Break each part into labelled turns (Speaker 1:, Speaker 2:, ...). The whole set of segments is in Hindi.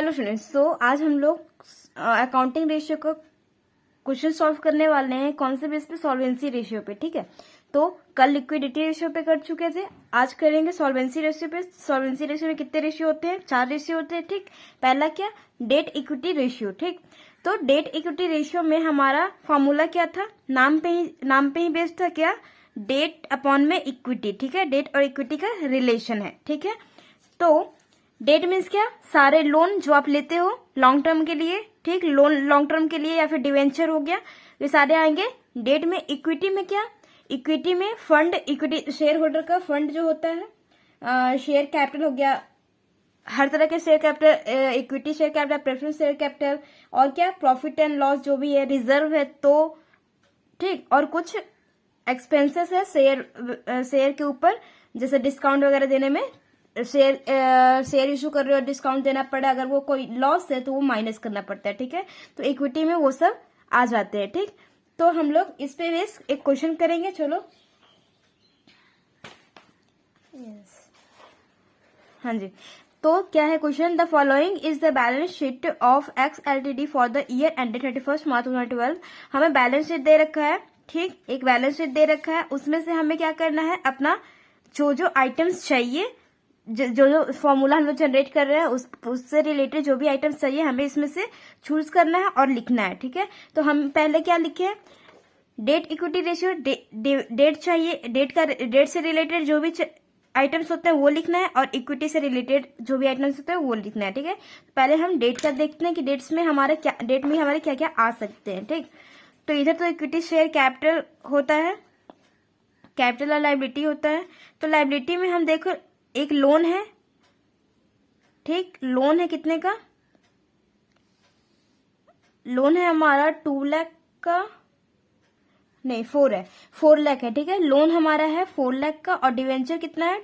Speaker 1: हेलो स्टूडेंट्स, तो आज हम लोग अकाउंटिंग रेशियो का क्वेश्चन सॉल्व करने वाले हैं। कौन से बेस पे? सॉल्वेंसी रेशियो पे। ठीक है, तो कल लिक्विडिटी रेशियो पे कर चुके थे, आज करेंगे सॉल्वेंसी रेशियो पे। सॉल्वेंसी रेशियो में कितने रेशियो होते हैं? 4 रेशियो होते हैं। ठीक, पहला क्या? Date equity ratio. ठीक, तो डेट इक्विटी रेशियो में हमारा फॉर्मूला क्या था? नाम पे ही बेस्ड था। क्या? डेट अपॉन में इक्विटी। ठीक है, डेट और इक्विटी का रिलेशन है। ठीक है, तो डेट मीन्स क्या? सारे लोन जो आप लेते हो लॉन्ग टर्म के लिए। ठीक, लोन लॉन्ग टर्म के लिए या फिर डिवेंचर हो गया, ये सारे आएंगे डेट में। इक्विटी में क्या? इक्विटी में फंड, इक्विटी शेयर होल्डर का फंड जो होता है, शेयर कैपिटल हो गया, हर तरह के share capital, equity share capital, preference share capital, और क्या? प्रॉफिट एंड लॉस जो भी है, रिजर्व है तो। ठीक, और कुछ एक्सपेंसेस है शेयर के ऊपर, जैसे डिस्काउंट वगैरह देने में, शेयर इशू कर रहे हो, डिस्काउंट देना पड़ा, अगर वो कोई लॉस है तो वो माइनस करना पड़ता है। ठीक है, तो इक्विटी में वो सब आ जाते हैं। ठीक, तो हम लोग इस पे बेस एक क्वेश्चन करेंगे। चलो, हाँ जी, तो क्या है question? The following is the balance sheet of x LTD for the year ended 31 मार्च 2012। हमें बैलेंस शीट दे रखा है। ठीक, एक बैलेंस शीट दे रखा है, उसमें से हमें क्या करना है? अपना जो आइटम्स चाहिए, जो फॉर्मूला हम लोग जनरेट कर रहे हैं उससे रिलेटेड जो भी आइटम्स चाहिए हमें इसमें से चूज करना है और लिखना है। ठीक है, तो हम पहले क्या लिखे? Date equity ratio. डेट चाहिए, डेट से रिलेटेड जो भी आइटम्स होते हैं वो लिखना है, और इक्विटी से रिलेटेड जो भी आइटम्स होते हैं वो लिखना है। ठीक है, पहले हम डेट का देखते हैं कि डेट में हमारे क्या क्या आ सकते हैं। ठीक, तो इधर तो इक्विटी शेयर कैपिटल होता है, कैपिटल और लाइबिलिटी होता है। तो लाइबिलिटी में हम देखो एक लोन है। ठीक, लोन है कितने का? लोन है हमारा 2 लाख का, नहीं 4 है, 4 लाख है। ठीक है, लोन हमारा है 4 लाख का, और डिवेंचर कितना है?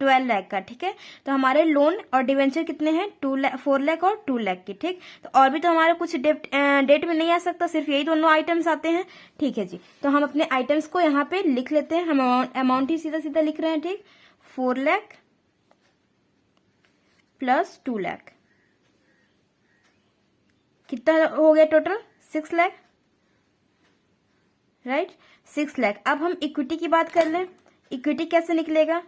Speaker 1: 12 लाख का। ठीक है, तो हमारे लोन और डिवेंचर कितने हैं? 4 लाख और 2 लाख की। ठीक, तो और भी तो हमारा कुछ डेट में नहीं आ सकता, सिर्फ यही दोनों आइटम्स आते हैं। ठीक है जी, तो हम अपने आइटम्स को यहाँ पे लिख लेते हैं। हम अमाउंट ही सीधा सीधा लिख रहे हैं। ठीक, 4 लाख प्लस 2 लाख, कितना हो गया टोटल? 6 लाख। राइट, 6 लाख। अब हम इक्विटी की बात कर लें। इक्विटी कैसे निकलेगा?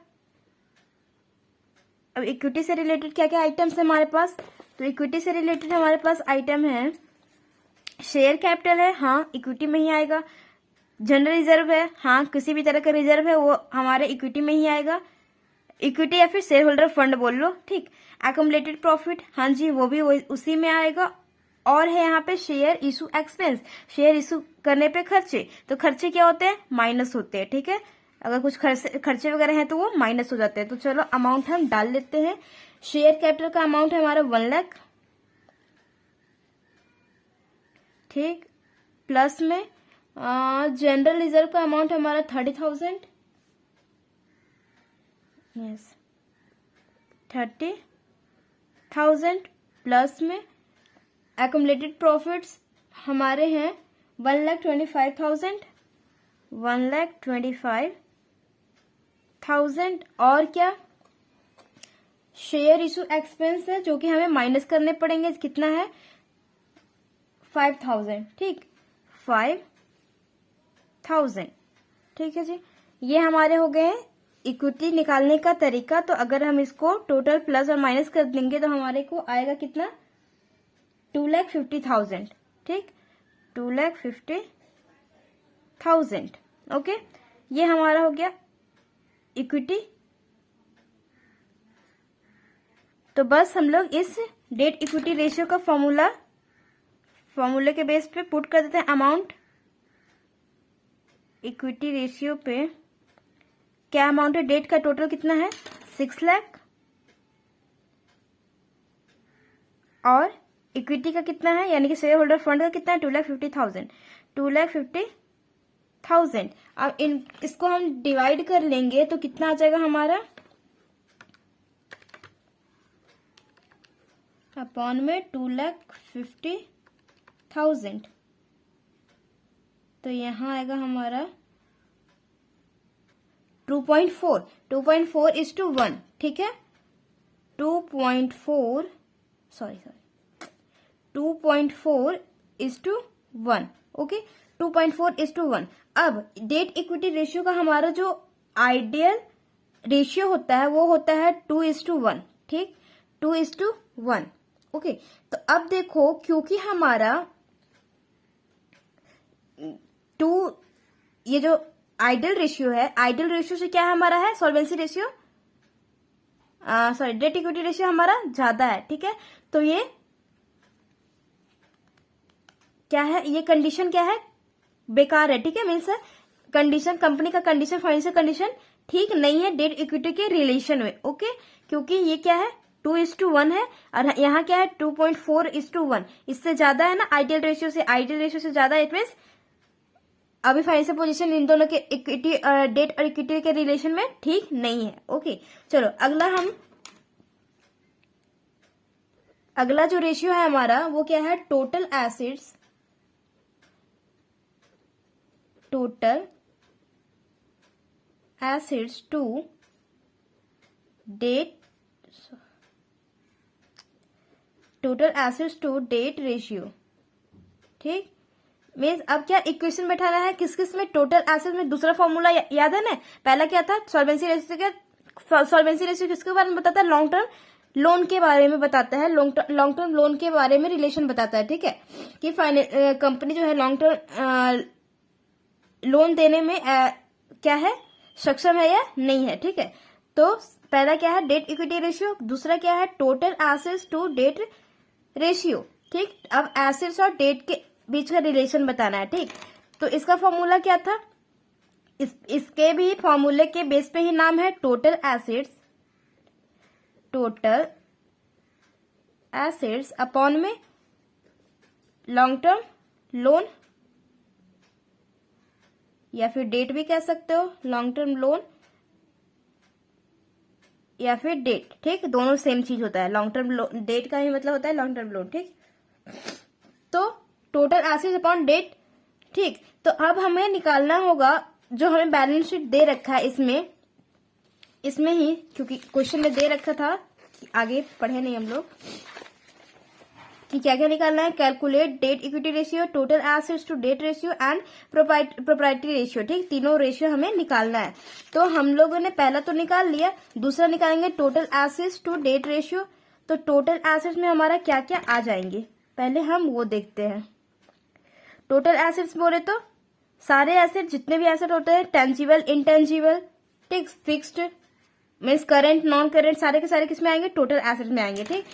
Speaker 1: अब इक्विटी से रिलेटेड क्या क्या आइटम्स है हमारे पास? तो इक्विटी से रिलेटेड हमारे पास आइटम है, शेयर कैपिटल है, हाँ इक्विटी में ही आएगा। जनरल रिजर्व है, हाँ किसी भी तरह का रिजर्व है वो हमारे इक्विटी में ही आएगा। इक्विटी या फिर शेयर होल्डर फंड बोल लो। ठीक, एक्युमुलेटेड प्रॉफिट, हाँ जी वो भी उसी में आएगा। और है यहाँ पे share issue expense, share issue करने पे खर्चे। तो खर्चे क्या होते हैं? माइनस होते हैं। ठीक है, अगर कुछ खर्चे वगैरह हैं तो वो माइनस हो जाते हैं। तो चलो अमाउंट हम डाल लेते हैं। शेयर कैपिटल का अमाउंट है हमारा 1 लाख। ठीक, प्लस में जनरल रिजर्व का अमाउंट हमारा 30,000। यस, 30,000 प्लस में एक्युमुलेटेड प्रॉफिट्स हमारे हैं 1,25,000, 1,25,000। और क्या? शेयर इशू एक्सपेंस है जो कि हमें माइनस करने पड़ेंगे, कितना है? 5,000। ठीक, 5,000। ठीक है जी, ये हमारे हो गए हैं इक्विटी निकालने का तरीका। तो अगर हम इसको टोटल प्लस और माइनस कर देंगे तो हमारे को आएगा कितना? 2,50,000। ठीक, 2,50,000। ओके, ये हमारा हो गया इक्विटी। तो बस हम लोग इस डेट इक्विटी रेशियो का फॉर्मूले के बेस पे पुट कर देते हैं। अमाउंट इक्विटी रेशियो पे क्या अमाउंट है? डेट का टोटल कितना है? 6 लाख, और इक्विटी का कितना है, यानी कि शेयर होल्डर फंड का कितना है? 2,50,000, 2,50,000। अब इसको हम डिवाइड कर लेंगे तो कितना आ जाएगा हमारा? अपॉन में 2,50,000। तो यहाँ आएगा हमारा 2.4 2.4:1। ठीक है, 2.4 सॉरी 2.4:1, ओके 2.4:1। अब डेट इक्विटी रेशियो का हमारा जो आइडियल रेशियो होता है वो होता है 2:1, ठीक 2:1, ओके। तो अब देखो क्योंकि हमारा ये जो आइडियल रेशियो है, आइडियल रेशियो से क्या हमारा है solvency ratio, sorry date equity ratio हमारा ज्यादा है, ठीक है। तो ये क्या है, ये कंडीशन क्या है, बेकार है, ठीक है। मीन्स कंडीशन, कंपनी का कंडीशन, फाइनेंशियल कंडीशन ठीक नहीं है डेट इक्विटी के रिलेशन में, ओके। क्योंकि ये क्या है 2:1 है और यहाँ क्या है 2.4:1, इससे ज्यादा है ना आइडियल रेशियो से, आइडियल रेशियो से ज्यादा, इट मीन्स अभी फाइनेंशियल पोजीशन इन दोनों के इक्विटी डेट और इक्विटी के रिलेशन में ठीक नहीं है, ओके। चलो अगला जो रेशियो है हमारा वो क्या है, total assets to debt ratio, ठीक। मीन्स अब क्या इक्वेशन बैठाना है, किस किस में, टोटल एसेट में। दूसरा फॉर्मूला याद है ना, पहला क्या था सॉल्वेंसी रेशियो, क्या सॉल्वेंसी रेशियो किसके बारे में बताता है, लॉन्ग टर्म लोन के बारे में बताता है, लॉन्ग टर्म लोन के बारे में रिलेशन बताता है, ठीक है। कि कंपनी जो है लॉन्ग टर्म लोन देने में क्या है, सक्षम है या नहीं है, ठीक है। तो पहला क्या है डेट इक्विटी रेशियो, दूसरा क्या है total assets to debt ratio, ठीक। अब एसेट्स और डेट के बीच का रिलेशन बताना है, ठीक। तो इसका फॉर्मूला क्या था, इसके भी फॉर्मूले के बेस पे ही नाम है टोटल एसेट्स अपॉन में लॉन्ग टर्म लोन, या फिर डेट भी कह सकते हो, लॉन्ग टर्म लोन या फिर डेट, ठीक। दोनों सेम चीज होता है, लॉन्ग टर्म लोन, डेट का ही मतलब होता है लॉन्ग टर्म लोन, ठीक। तो टोटल एसेट्स अपॉन डेट, ठीक। तो अब हमें निकालना होगा जो हमें बैलेंस शीट दे रखा है, इसमें ही, क्योंकि क्वेश्चन में दे रखा था, आगे पढ़े नहीं हम लोग कि क्या क्या निकालना है, calculate debt equity ratio, total assets to debt ratio and proprietary ratio, ठीक। तीनों रेशियो हमें निकालना है। तो हम लोगों ने पहला तो निकाल लिया, दूसरा निकालेंगे total assets to debt ratio. तो टोटल एसेट्स में हमारा क्या क्या आ जाएंगे, पहले हम वो देखते हैं। टोटल एसेट्स बोले तो सारे एसेट, जितने भी एसेट होते हैं, टेंजिबल इनटेंजिबल, ठीक, fixed means current non current, सारे के सारे किसमें आएंगे, टोटल एसेट्स में आएंगे, ठीक।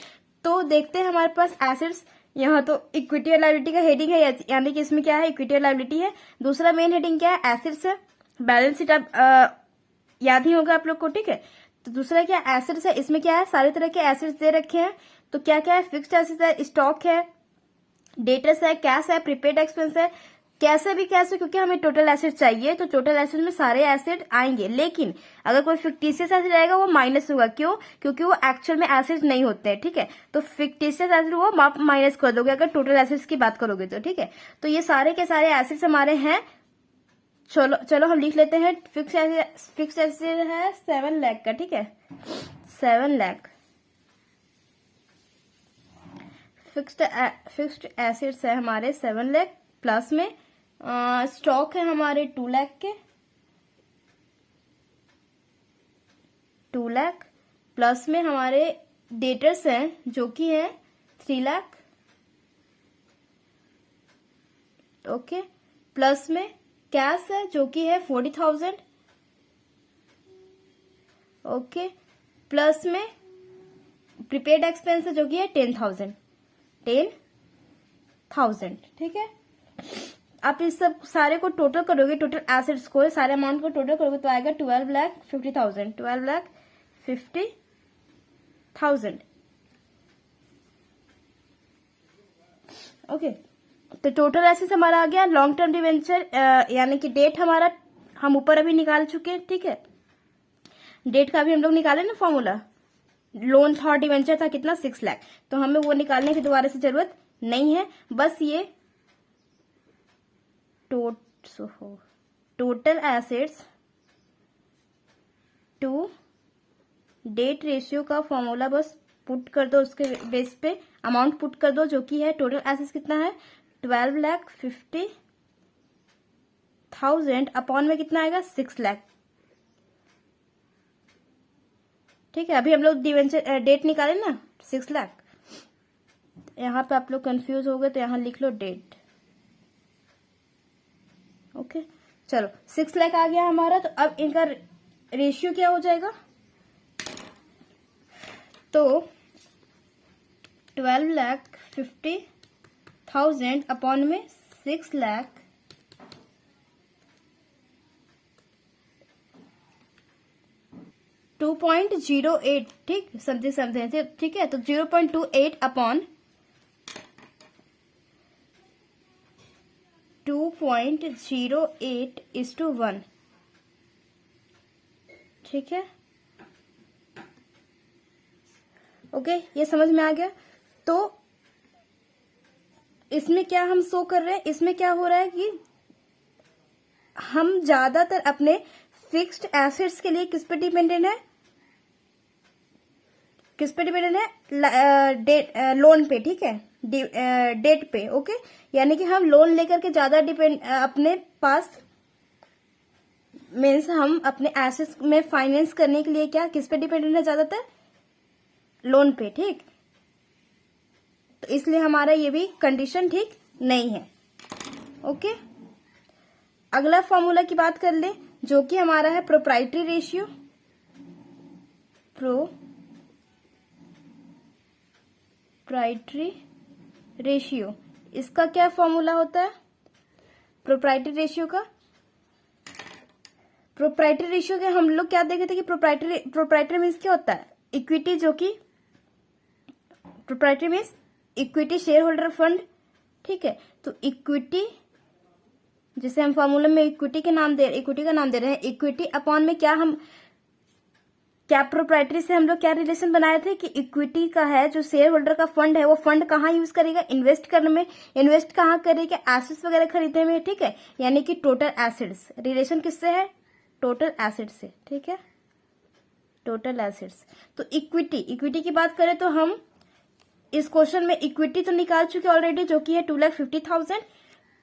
Speaker 1: तो देखते हैं हमारे पास एसेट्स, यहाँ तो इक्विटी और लायबिलिटी का हेडिंग है, यानी कि इसमें क्या है इक्विटी और लायबिलिटी है। दूसरा मेन हेडिंग क्या है, एसेट्स है। बैलेंस शीट अब याद ही होगा आप लोग को, ठीक है। तो दूसरा क्या एसेट्स है, इसमें क्या है सारे तरह के एसेट्स दे रखे हैं। तो क्या क्या है, फिक्स्ड एसेट्स है, स्टॉक है, डेटर्स है, कैश है, प्रीपेड एक्सपेंस है। कैसे भी कैसे, क्योंकि हमें टोटल एसेट चाहिए, तो टोटल एसेट में सारे एसेट आएंगे। लेकिन अगर कोई फिक्टिशियस एसेट आएगा वो माइनस होगा, क्यों, क्योंकि वो एक्चुअल में एसेट नहीं होते हैं, ठीक है। तो फिक्टिशियस एसेट वो आप माइनस कर दोगे अगर टोटल एसेट्स की बात करोगे तो, ठीक है। तो ये सारे के सारे एसेट्स हमारे हैं। चलो हम लिख लेते हैं। फिक्स एसेट है 7 लाख का, ठीक है, 7 लाख। फिक्स्ड एसेट्स है हमारे 7 लाख, प्लस में स्टॉक है हमारे 2 लाख के, 2 लाख, प्लस में हमारे डेटर्स हैं जो कि है 3 लाख, ओके। प्लस में कैश है जो कि है 40,000, ओके। प्लस में प्रीपेड एक्सपेंस है जो कि है 10,000, ठीक है। आप इस सब सारे को टोटल करोगे, टोटल एसेट्स को, सारे अमाउंट को टोटल करोगे तो आएगा 12,50,000, 12,50,000, ओके। तो टोटल एसेट्स हमारा आ गया। लॉन्ग टर्म डिवेंचर यानी कि डेट हमारा हम ऊपर अभी निकाल चुके हैं, ठीक है। डेट का भी हम लोग निकाले ना फॉर्मूला, लोन था, डिवेंचर था कितना 6 लाख, तो हमें वो निकालने की दोबारा से जरूरत नहीं है। बस ये total assets to debt ratio का फॉर्मूला बस पुट कर दो, उसके बेस पे अमाउंट पुट कर दो, जो कि है टोटल एसेट्स कितना है 12,50,000 अपॉन में कितना आएगा 6 लाख। ठीक है, अभी हम लोग डिवेंचर डेट निकाले ना 6 लाख। यहाँ पे आप लोग कंफ्यूज हो गए तो यहाँ लिख लो डेट। ओके, चलो 6 लाख आ गया हमारा। तो अब इनका रेशियो क्या हो जाएगा, तो 12,50,000 अपॉन में 6 लाख 2.08, ठीक, समझे ठीक है। तो 0.28 अपॉन 2.08:1, ठीक है। ओके, ये समझ में आ गया। तो इसमें क्या हम शो कर रहे हैं, इसमें क्या हो रहा है कि हम ज्यादातर अपने फिक्स्ड एसेट्स के लिए किस पे डिपेंडेंट है, किस पे डिपेंडेंट है, लोन पे, ठीक है, डेट पे। ओके, यानी कि हम लोन लेकर के ज्यादा डिपेंड अपने पास, मीन्स हम अपने एसेट्स में फाइनेंस करने के लिए क्या किस पे डिपेंडेंट है, ज्यादातर लोन पे, ठीक। तो इसलिए हमारा ये भी कंडीशन ठीक नहीं है। ओके, अगला फॉर्मूला की बात कर ले, जो कि हमारा है प्रोप्राइटरी रेशियो। प्रोप्राइटरी रेशियो, इसका क्या फॉर्मूला होता है प्रोप्राइटरी रेशियो का? प्रोप्राइटरी रेशियो के हम लोग क्या देखे थे कि प्रोप्राइटरी मीन्स क्या होता है, इक्विटी, जो कि proprietary means equity share holder fund, ठीक है। तो इक्विटी, जिसे हम फॉर्मूला में इक्विटी का नाम दे रहे हैं, इक्विटी अपॉन में क्या हम क्या प्रोप्राइटरी से हम लोग क्या रिलेशन बनाए थे कि इक्विटी का है, जो शेयर होल्डर का फंड है, वो फंड कहाँ यूज करेगा, इन्वेस्ट करने में। इन्वेस्ट कहाँ करेगा, एसेट्स वगैरह खरीदने में, ठीक है। यानी कि टोटल एसेट्स, रिलेशन किससे है, टोटल एसेट्स से, ठीक है, टोटल एसेट्स। तो इक्विटी की बात करें तो हम इस क्वेश्चन में इक्विटी तो निकाल चुके ऑलरेडी, जो कि है 2,50,000।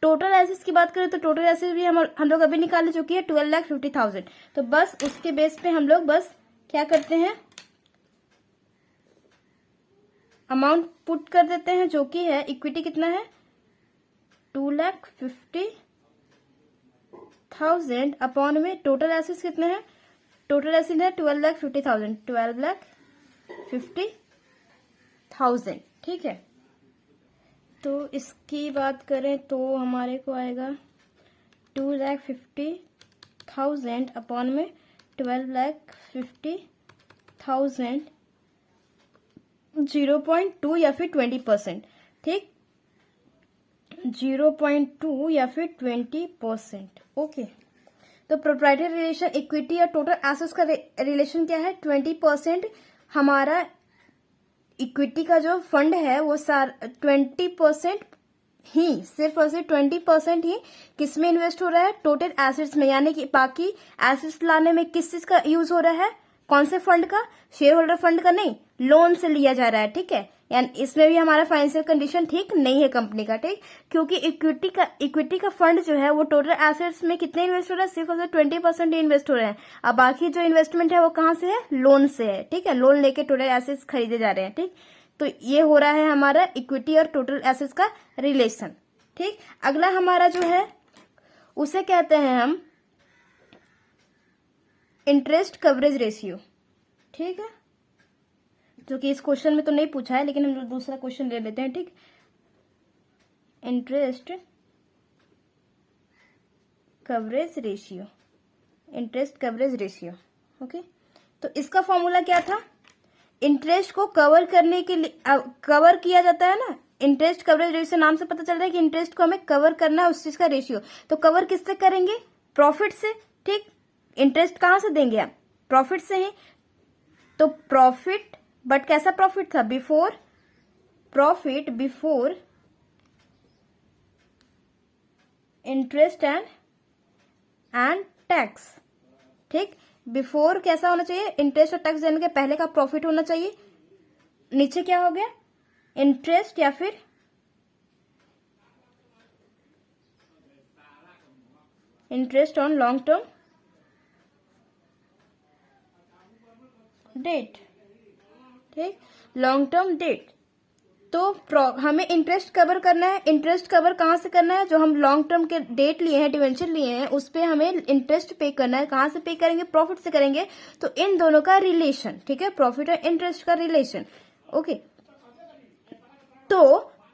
Speaker 1: टोटल एसेट्स की बात करें तो टोटल एसेट्स भी हम लोग अभी निकाल चुकी है 12,50,000। तो बस उसके बेस पे हम लोग बस क्या करते हैं, अमाउंट पुट कर देते हैं, जो कि है इक्विटी कितना है 2,50,000 अपॉन में टोटल एसेट्स कितने हैं, टोटल एसेट है 12,50,000, 12,50,000, ठीक है। तो इसकी बात करें तो हमारे को आएगा 2,50,000 अपॉन में 12,50,000, 0.2 या फिर 20%, ठीक, 0.2 या फिर 20%। ओके, तो प्रोप्राइटरी रिलेशन इक्विटी और टोटल एसेट्स का रिलेशन क्या है, 20%। हमारा इक्विटी का जो फंड है वो 20% ही, सिर्फ और सिर्फ 20% ही किस में इन्वेस्ट हो रहा है, टोटल एसेट्स में। यानी कि बाकी एसेट्स लाने में किस चीज का यूज हो रहा है, कौन से फंड का, शेयर होल्डर फंड का नहीं, लोन से लिया जा रहा है, ठीक है। यानी इसमें भी हमारा फाइनेंशियल कंडीशन ठीक नहीं है कंपनी का, ठीक, क्योंकि इक्विटी का फंड जो है वो टोटल एसेट्स में कितने इन्वेस्ट हो रहा है, सिर्फ और सिर्फ 20% ही इन्वेस्ट हो रहे हैं। अब बाकी जो इन्वेस्टमेंट है वो कहाँ से है, लोन से है, ठीक है, लोन लेके टोटल एसेट्स खरीदे जा रहे हैं, ठीक। तो ये हो रहा है हमारा इक्विटी और टोटल एसेट्स का रिलेशन, ठीक। अगला हमारा जो है उसे कहते हैं हम इंटरेस्ट कवरेज रेशियो, ठीक है, जो कि इस क्वेश्चन में तो नहीं पूछा है, लेकिन हम दूसरा क्वेश्चन ले लेते हैं, ठीक। Interest coverage ratio, interest coverage ratio, okay. तो इसका फॉर्मूला क्या था, इंटरेस्ट को कवर करने के लिए कवर किया जाता है ना, इंटरेस्ट कवरेज रेशियो नाम से पता चल रहा है कि इंटरेस्ट को हमें कवर करना है, उस चीज का रेशियो। तो कवर किससे करेंगे, प्रॉफिट से, ठीक। इंटरेस्ट कहां से देंगे आप, प्रॉफिट से ही। तो प्रॉफिट, बट कैसा प्रॉफिट था, बिफोर इंटरेस्ट एंड टैक्स, ठीक। बिफोर कैसा होना चाहिए, इंटरेस्ट और टैक्स देने के पहले का प्रॉफिट होना चाहिए, नीचे क्या हो गया, इंटरेस्ट या फिर interest on long term debt, ठीक, लॉन्ग टर्म डेट। तो हमें इंटरेस्ट कवर करना है। इंटरेस्ट कवर कहाँ से करना है, जो हम लॉन्ग टर्म के डेट लिए हैं, डिवेंचर लिए हैं, उस पे हमें इंटरेस्ट पे करना है। कहाँ से पे करेंगे, प्रॉफिट से करेंगे। तो इन दोनों का रिलेशन, ठीक है, प्रॉफिट और इंटरेस्ट का रिलेशन। ओके, तो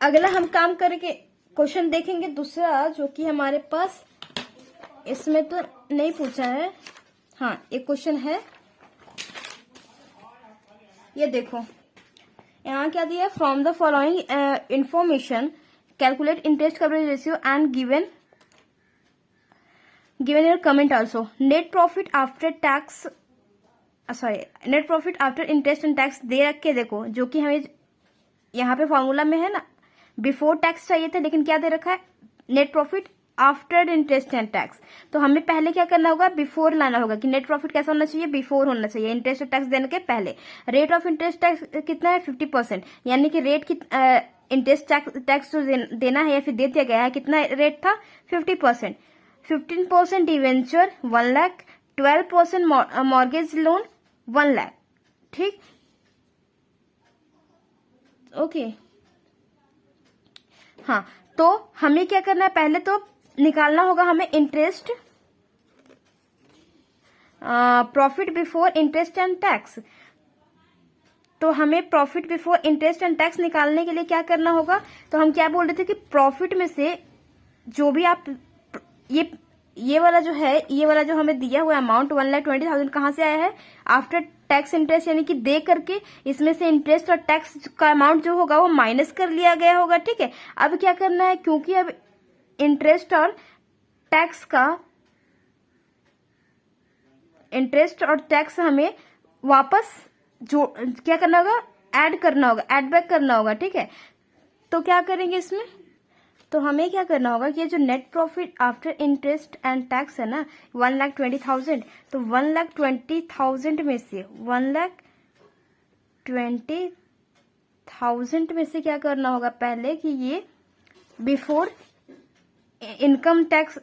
Speaker 1: अगला हम काम करके क्वेश्चन देखेंगे दूसरा, जो कि हमारे पास इसमें तो नहीं पूछा है, हाँ एक क्वेश्चन है, ये देखो यहाँ क्या दिया, from the following information calculate interest coverage ratio and given your comment also. Net profit after tax, sorry net profit after interest and tax दे रख के देखो, जो कि हमें यहाँ पे फॉर्मूला में है ना, बिफोर टैक्स चाहिए था, लेकिन क्या दे रखा है, net profit after interest and tax. तो हमें पहले क्या करना होगा, बिफोर लाना होगा कि नेट प्रॉफिट कैसा होना चाहिए, बिफोर होना चाहिए, इंटरेस्ट और टैक्स देने के पहले। रेट ऑफ इंटरेस्ट टैक्स कितना है, 50%, यानी कि रेट की इंटरेस्ट टैक्स जो देना है या फिर दे दिया गया है, कितना रेट था, 50%। 15% debenture 1 lakh, 12% mortgage loan 1 lakh, ठीक, ओके। हाँ, तो हमें क्या करना है, पहले तो निकालना होगा हमें interest, profit before interest and tax. तो हमें profit before interest and tax निकालने के लिए क्या करना होगा, तो हम क्या बोल रहे थे कि प्रॉफिट में से जो भी आप ये वाला जो है, ये वाला जो हमें दिया हुआ अमाउंट 1,20,000 कहाँ से आया है, आफ्टर टैक्स इंटरेस्ट, यानी कि दे करके इसमें से इंटरेस्ट और टैक्स का अमाउंट जो होगा वो माइनस कर लिया गया होगा, ठीक है। अब क्या करना है, क्योंकि अब इंटरेस्ट और टैक्स का, इंटरेस्ट और टैक्स हमें वापस जो क्या करना होगा, ऐड करना होगा, ऐड बैक करना होगा, ठीक है। तो क्या करेंगे इसमें, तो हमें क्या करना होगा कि ये जो net profit after interest and tax है ना, 1,20,000, तो 1,20,000 में से 1,20,000 में से क्या करना होगा पहले कि ये बिफोर इनकम टैक्स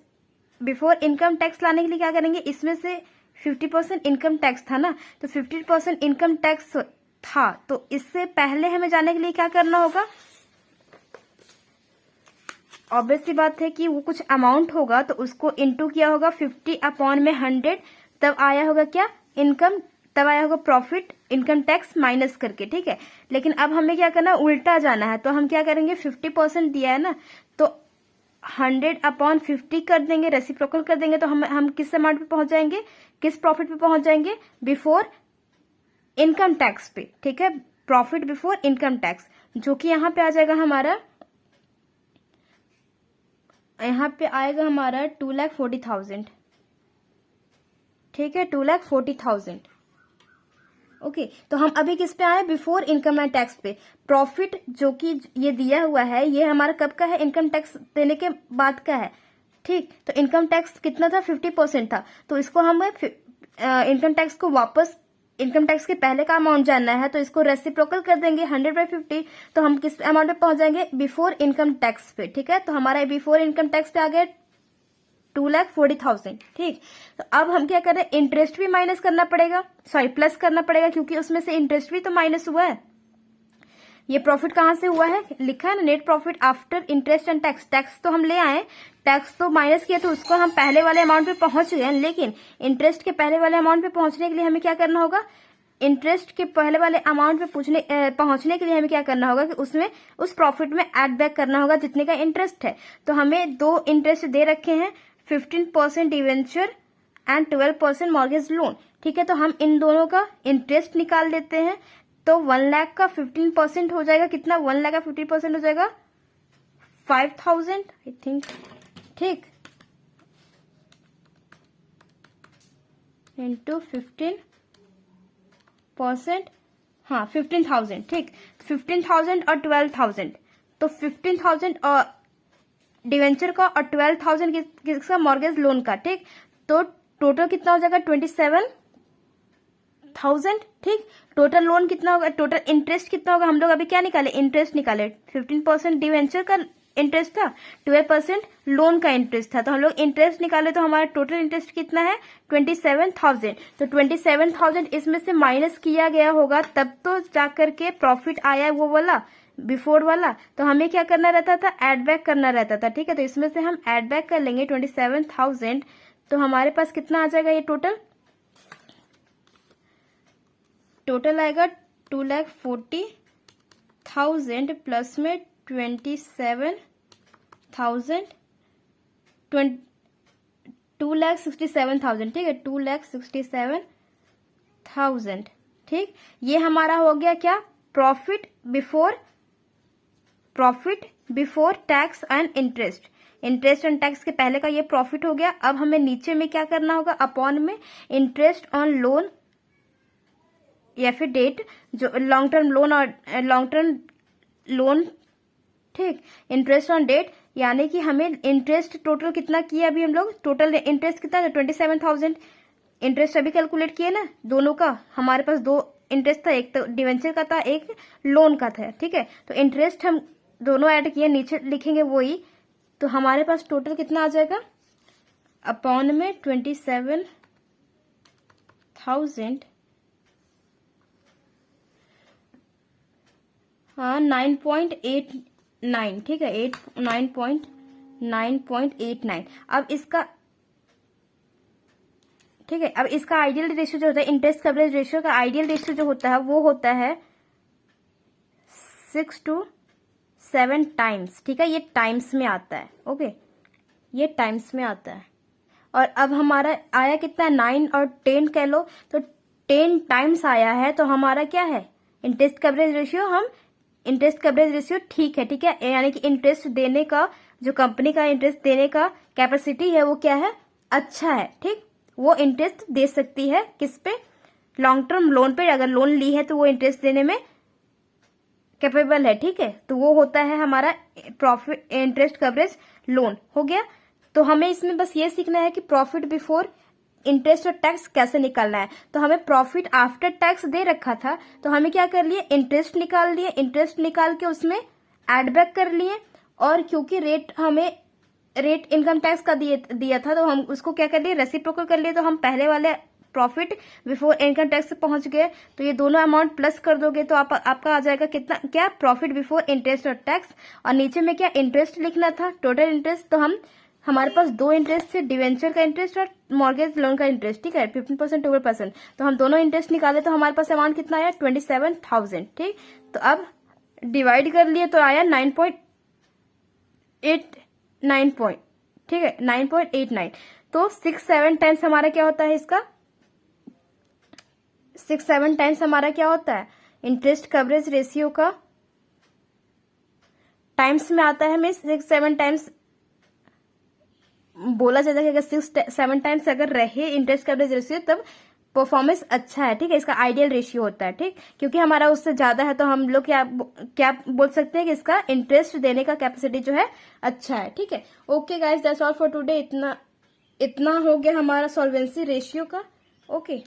Speaker 1: लाने के लिए क्या करेंगे, इसमें से 50% इनकम टैक्स था ना, तो 50% इनकम टैक्स था, तो इससे पहले हमें जाने के लिए क्या करना होगा, ऑब्वियस सी बात है कि वो कुछ अमाउंट होगा तो उसको इनटू किया होगा 50/100, तब आया होगा क्या, इनकम, तब आया होगा प्रॉफिट इनकम टैक्स माइनस करके, ठीक है। लेकिन अब हमें क्या करना, उल्टा जाना है, तो हम क्या करेंगे, 50% दिया है ना, तो 100/50 कर देंगे, रेसिप्रोकल कर देंगे, तो हम किस अमाउंट पे पहुंच जाएंगे, किस प्रॉफिट पे पहुंच जाएंगे, बिफोर इनकम टैक्स पे, ठीक है, प्रॉफिट बिफोर इनकम टैक्स, जो कि यहाँ पे आ जाएगा हमारा, यहाँ पे आएगा हमारा 2,40,000, ठीक है, 2,40,000, ओके। तो हम अभी किस पे आए, बिफोर इनकम एंड टैक्स पे। प्रॉफिट जो कि ये दिया हुआ है, ये हमारा कब का है, इनकम टैक्स देने के बाद का है, ठीक। तो इनकम टैक्स कितना था, 50% था, तो इसको हम इनकम टैक्स को वापस, इनकम टैक्स के पहले का अमाउंट जानना है, तो इसको रेसिप्रोकल कर देंगे 100/50, तो हम किस अमाउंट पे पहुंच जाएंगे, बिफोर इनकम टैक्स पे, ठीक है। तो हमारा बिफोर इनकम टैक्स पे आ गया 2,40,000, ठीक। तो अब हम क्या कर रहे हैं, इंटरेस्ट भी माइनस करना पड़ेगा, सॉरी प्लस करना पड़ेगा, क्योंकि उसमें से इंटरेस्ट भी तो माइनस हुआ है। ये प्रॉफिट कहाँ से हुआ है, लिखा है ना, net profit after interest and tax. Tax तो हम ले आए, टैक्स तो माइनस किया, तो उसको हम पहले वाले अमाउंट पे पहुंच गए, लेकिन इंटरेस्ट के पहले वाले अमाउंट पे पहुंचने के लिए हमें क्या करना होगा, इंटरेस्ट के पहले वाले अमाउंट पे पहुंचने के लिए हमें क्या करना होगा कि उसमें उस प्रॉफिट में ऐड बैक करना होगा जितने का इंटरेस्ट है। तो हमें दो इंटरेस्ट दे रखे हैं, 15% डिवेंचर एंड 12% मॉर्गेज लोन, ठीक है। तो हम इन दोनों का इंटरेस्ट निकाल देते हैं, तो 1 लाख का 15% हो जाएगा कितना, 1 लाख का 15% हो जाएगा 5,000 आई थिंक, ठीक, इंटू 15%, हाँ 15,000, ठीक। 15,000 और 12,000, तो 15,000 और डिवेंचर का और 12,000 किसका, मॉर्गेज लोन का, ठीक। तो टोटल कितना हो जाएगा, 1000, ठीक। टोटल लोन कितना होगा, टोटल इंटरेस्ट कितना होगा, हम लोग अभी क्या निकाले, इंटरेस्ट निकाले। 15% डिवेंचर का इंटरेस्ट था, 12% लोन का इंटरेस्ट था, तो हम लोग इंटरेस्ट निकाले तो हमारा टोटल इंटरेस्ट कितना है 27,000। तो 27,000 इसमें से माइनस किया गया होगा, तब तो जाकर के प्रॉफिट आया वो वाला बिफोर वाला। तो हमें क्या करना रहता था, एड बैक करना रहता था, ठीक है। तो इसमें से हम एड बैक कर लेंगे 27,000, तो हमारे पास कितना आ जाएगा, ये टोटल आएगा 2,40,000 प्लस में 27,000, 2,67,000, ठीक है, 2,67,000, ठीक। ये हमारा हो गया क्या, profit before tax and interest and tax के पहले का ये प्रॉफिट हो गया। अब हमें नीचे में क्या करना होगा, अपॉन में इंटरेस्ट ऑन लोन या फिर डेट, जो लॉन्ग टर्म लोन, ठीक, इंटरेस्ट ऑन डेट, यानी कि हमें इंटरेस्ट टोटल कितना किया अभी हम लोग, टोटल इंटरेस्ट कितना है 27,000। इंटरेस्ट अभी कैलकुलेट किए ना दोनों का, हमारे पास दो इंटरेस्ट था, एक तो डिवेंचर का था, एक लोन का था, ठीक है। तो इंटरेस्ट हम दोनों ऐड किए, नीचे लिखेंगे वही, तो हमारे पास टोटल कितना आ जाएगा, अपॉन में 27,000, हाँ 9.89, ठीक है, 9.89। अब इसका, ठीक है, अब इसका आइडियल रेशियो जो होता है, इंटरेस्ट कवरेज रेशियो का आइडियल रेशियो जो होता है वो होता है 6 to 7 टाइम्स, ठीक है। ये टाइम्स में आता है, ओके, ये टाइम्स में आता है। और अब हमारा आया कितना, 9 और 10 कह लो, तो 10 टाइम्स आया है, तो हमारा क्या है, इंटरेस्ट कवरेज रेशियो ठीक है, ठीक है। यानी कि इंटरेस्ट देने का, जो कंपनी का इंटरेस्ट देने का कैपेसिटी है वो क्या है, अच्छा है, ठीक। वो इंटरेस्ट दे सकती है किस पे, लॉन्ग टर्म लोन पे, अगर लोन ली है तो वो इंटरेस्ट देने में कैपेबल है, ठीक है। तो वो होता है हमारा प्रॉफिट इंटरेस्ट कवरेज लोन, हो गया। तो हमें इसमें बस ये सीखना है कि प्रॉफिट बिफोर इंटरेस्ट और टैक्स कैसे निकालना है। तो हमें प्रॉफिट आफ्टर टैक्स दे रखा था, तो हमें क्या कर लिए, इंटरेस्ट निकाल लिए, इंटरेस्ट निकाल के उसमें एड बैक कर लिए, और क्योंकि रेट इनकम टैक्स का दिया था, तो हम उसको क्या कर लिए, रेसिप्रोकल कर लिए, तो हम पहले वाले प्रॉफिट बिफोर इनकम टैक्स से पहुंच गए। तो ये दोनों अमाउंट प्लस कर दोगे तो आपका आ जाएगा कितना, क्या, प्रॉफिट बिफोर इंटरेस्ट और टैक्स। और नीचे में क्या, इंटरेस्ट लिखना था, टोटल इंटरेस्ट। तो हमारे पास दो इंटरेस्ट थे, डिवेंचर का इंटरेस्ट और मॉर्गेज लोन का इंटरेस्ट, ठीक है, 15% 12%। तो हम दोनों इंटरेस्ट निकाले, तो हमारे पास अमाउंट कितना आया, 27,000, ठीक। तो अब डिवाइड कर लिए तो आया 9.89, ठीक है, 9.89। तो 6-7 टाइम्स हमारा क्या होता है, इसका 6-7 टाइम्स हमारा क्या होता है, इंटरेस्ट कवरेज रेशियो का टाइम्स में आता है। हमें 6-7 टाइम्स बोला जाता है कि अगर 6-7 टाइम्स अगर रहे इंटरेस्ट कवरेज रेशियो, तब परफॉर्मेंस अच्छा है, ठीक है, इसका आइडियल रेशियो होता है, ठीक। क्योंकि हमारा उससे ज्यादा है, तो हम लोग क्या बोल सकते हैं कि इसका इंटरेस्ट देने का कैपेसिटी जो है अच्छा है, ठीक है। Okay guys, that's all for today. इतना हो गया हमारा सॉल्वेंसी रेशियो का, ओके।